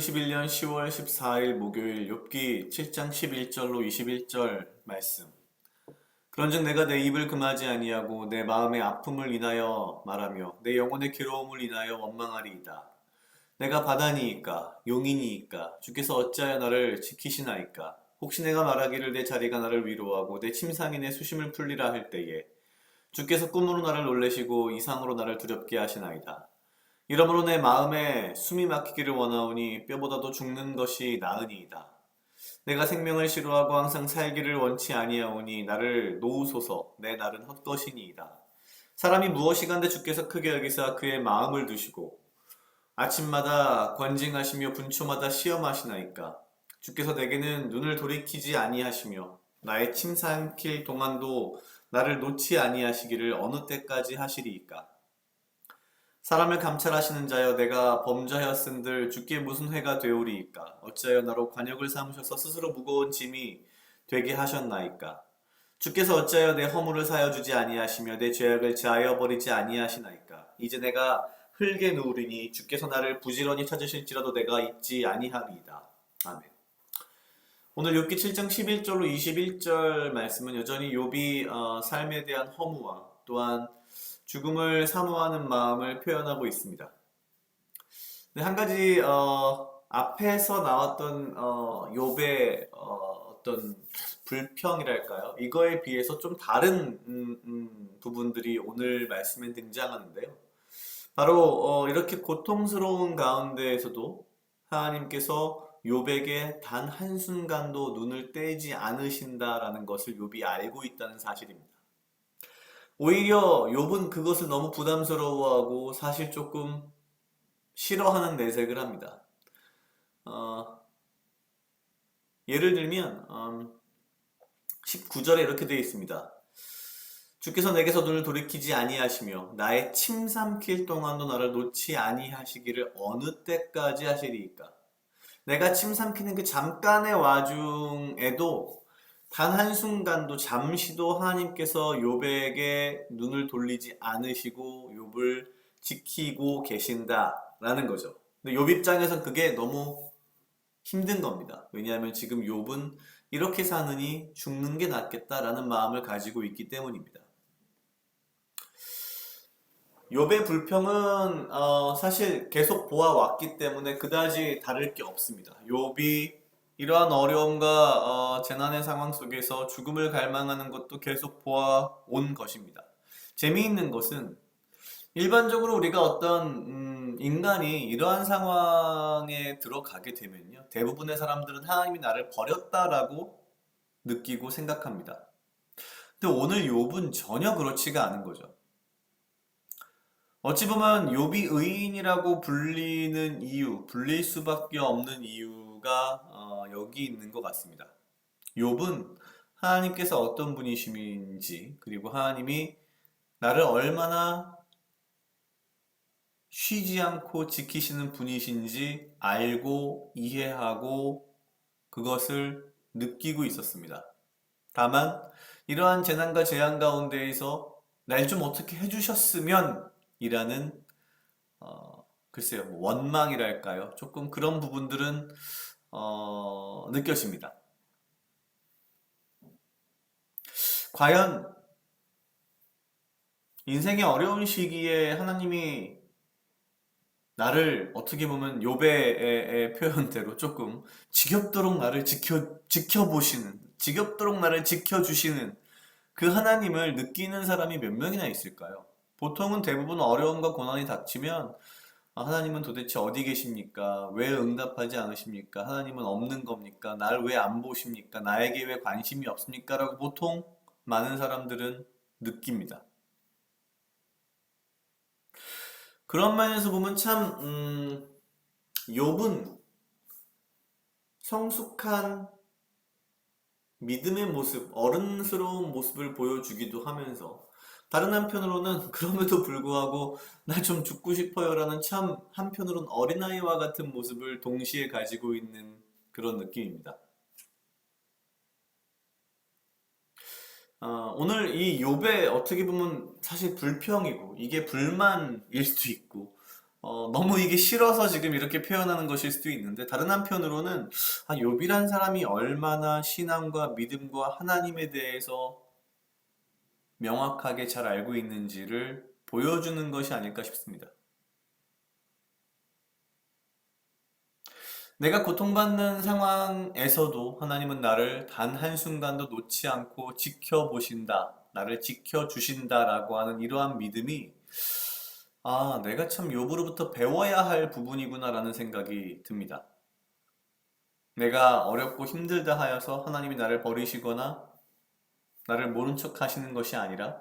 2021년 10월 14일 목요일 욥기 7장 11절로 21절 말씀. 그런즉 내가 내 입을 금하지 아니하고 내 마음의 아픔을 인하여 말하며 내 영혼의 괴로움을 인하여 원망하리이다. 내가 바다니이까 용이니이까 주께서 어찌하여 나를 지키시나이까. 혹시 내가 말하기를 내 자리가 나를 위로하고 내 침상이 내 수심을 풀리라 할 때에 주께서 꿈으로 나를 놀래시고 이상으로 나를 두렵게 하시나이다. 이러므로 내 마음에 숨이 막히기를 원하오니 뼈보다도 죽는 것이 나으니이다. 내가 생명을 싫어하고 항상 살기를 원치 아니하오니 나를 놓으소서. 내 날은 헛것이니이다. 사람이 무엇이간데 주께서 크게 여기사 그의 마음을 두시고 아침마다 권징하시며 분초마다 시험하시나이까. 주께서 내게는 눈을 돌이키지 아니하시며 나의 침 삼킬 동안도 나를 놓지 아니하시기를 어느 때까지 하시리이까. 사람을 감찰하시는 자여, 내가 범죄하였은들 주께 무슨 회가 되오리이까. 어찌하여 나로 관역을 삼으셔서 스스로 무거운 짐이 되게 하셨나이까. 주께서 어찌하여 내 허물을 사여주지 아니하시며 내 죄악을 제하여 버리지 아니하시나이까. 이제 내가 흙에 누우리니 주께서 나를 부지런히 찾으실지라도 내가 잊지 아니하리이다. 아멘. 오늘 욥기 7장 11절로 21절 말씀은 여전히 욥이 삶에 대한 허무와 또한 죽음을 사모하는 마음을 표현하고 있습니다. 근데 한 가지 앞에서 나왔던 욥의 어떤 불평이랄까요? 이거에 비해서 좀 다른 부분들이 오늘 말씀에 등장하는데요. 바로 이렇게 고통스러운 가운데에서도 하나님께서 욥에게 단 한순간도 눈을 떼지 않으신다라는 것을 욥이 알고 있다는 사실입니다. 오히려 욥은 그것을 너무 부담스러워하고 사실 조금 싫어하는 내색을 합니다. 예를 들면 19절에 이렇게 되어 있습니다. 주께서 내게서 눈을 돌이키지 아니하시며 나의 침 삼킬 동안도 나를 놓지 아니하시기를 어느 때까지 하시리이까. 내가 침 삼키는 그 잠깐의 와중에도 단 한순간도 잠시도 하나님께서 욥에게 눈을 돌리지 않으시고 욥을 지키고 계신다라는 거죠. 근데 욥 입장에선 그게 너무 힘든 겁니다. 왜냐하면 지금 욥은 이렇게 사느니 죽는 게 낫겠다라는 마음을 가지고 있기 때문입니다. 욥의 불평은 사실 계속 보아왔기 때문에 그다지 다를 게 없습니다. 욥이 이러한 어려움과 재난의 상황 속에서 죽음을 갈망하는 것도 계속 보아온 것입니다. 재미있는 것은 일반적으로 우리가 어떤 인간이 이러한 상황에 들어가게 되면요, 대부분의 사람들은 하나님이 나를 버렸다라고 느끼고 생각합니다. 근데 오늘 욥은 전혀 그렇지가 않은 거죠. 어찌 보면 욥이 의인이라고 불리는 이유, 불릴 수밖에 없는 이유가 여기 있는 것 같습니다. 욥은 하나님께서 어떤 분이신지, 그리고 하나님이 나를 얼마나 쉬지 않고 지키시는 분이신지 알고 이해하고 그것을 느끼고 있었습니다. 다만 이러한 재난과 재앙 가운데에서 날 좀 어떻게 해주셨으면 이라는 글쎄요, 뭐 원망이랄까요? 조금 그런 부분들은 느껴집니다. 과연 인생의 어려운 시기에 하나님이 나를 어떻게 보면 욥의 표현대로 조금 지겹도록 나를 지켜보시는, 지겹도록 나를 지켜주시는 그 하나님을 느끼는 사람이 몇 명이나 있을까요? 보통은 대부분 어려움과 고난이 닥치면 하나님은 도대체 어디 계십니까? 왜 응답하지 않으십니까? 하나님은 없는 겁니까? 나를 왜 안 보십니까? 나에게 왜 관심이 없습니까? 라고 보통 많은 사람들은 느낍니다. 그런 면에서 보면 참 욥은 성숙한 믿음의 모습, 어른스러운 모습을 보여주기도 하면서 다른 한편으로는 그럼에도 불구하고 나 좀 죽고 싶어요라는 참 한편으로는 어린아이와 같은 모습을 동시에 가지고 있는 그런 느낌입니다. 오늘 이 욥의 어떻게 보면 사실 불평이고 이게 불만일 수도 있고 너무 이게 싫어서 지금 이렇게 표현하는 것일 수도 있는데 다른 한편으로는 욥이란 사람이 얼마나 신앙과 믿음과 하나님에 대해서 명확하게 잘 알고 있는지를 보여주는 것이 아닐까 싶습니다. 내가 고통받는 상황에서도 하나님은 나를 단 한순간도 놓지 않고 지켜보신다, 나를 지켜주신다라고 하는 이러한 믿음이 내가 참 욥으로부터 배워야 할 부분이구나라는 생각이 듭니다. 내가 어렵고 힘들다 하여서 하나님이 나를 버리시거나 나를 모른 척 하시는 것이 아니라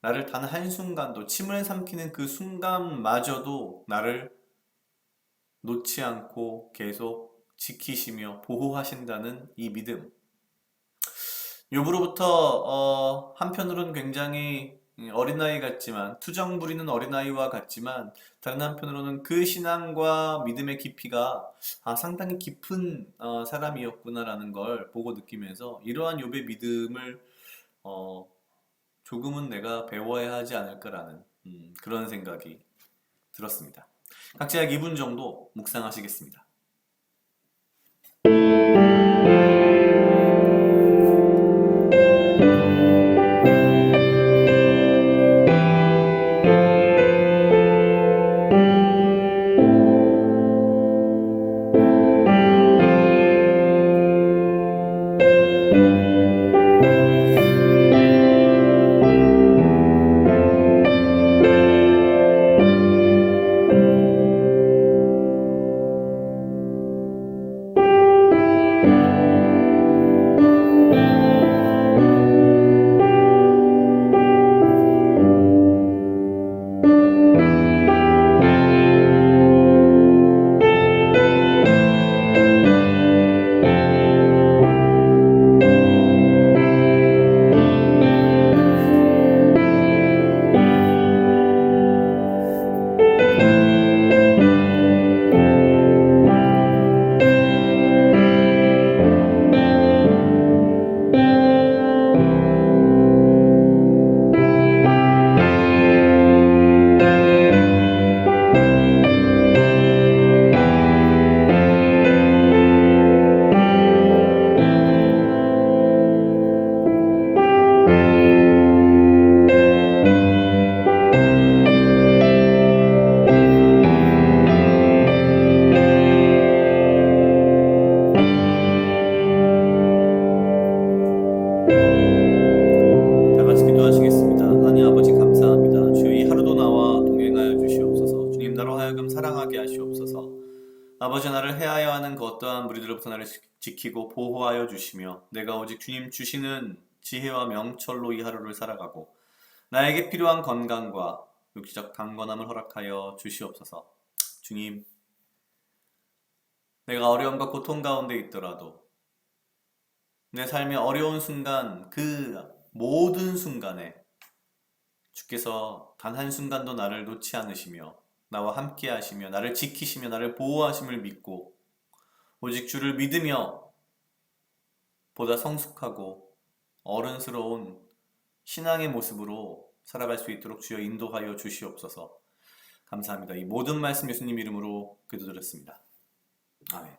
나를 단 한순간도 침을 삼키는 그 순간마저도 나를 놓지 않고 계속 지키시며 보호하신다는 이 믿음. 욥으로부터 한편으로는 굉장히 어린아이 같지만 투정 부리는 어린아이와 같지만 다른 한편으로는 그 신앙과 믿음의 깊이가 상당히 깊은 사람이었구나라는 걸 보고 느끼면서 이러한 욥의 믿음을 조금은 내가 배워야 하지 않을까라는 그런 생각이 들었습니다. 각자 약 2분 정도 묵상하시겠습니다. 다 같이 기도하시겠습니다. 하나님 아버지 감사합니다. 주여 이 하루도 나와 동행하여 주시옵소서. 주님 나로 하여금 사랑하게 하시옵소서. 아버지 나를 해하여 하는 그 어떠한 무리들로부터 나를 지키고 보호하여 주시며 내가 오직 주님 주시는 지혜와 명철로 이 하루를 살아가고 나에게 필요한 건강과 육체적 강건함을 허락하여 주시옵소서. 주님 내가 어려움과 고통 가운데 있더라도 내 삶의 어려운 순간 그 모든 순간에 주께서 단 한순간도 나를 놓지 않으시며 나와 함께 하시며 나를 지키시며 나를 보호하심을 믿고 오직 주를 믿으며 보다 성숙하고 어른스러운 신앙의 모습으로 살아갈 수 있도록 주여 인도하여 주시옵소서. 감사합니다. 이 모든 말씀 예수님 이름으로 기도드렸습니다. 아멘.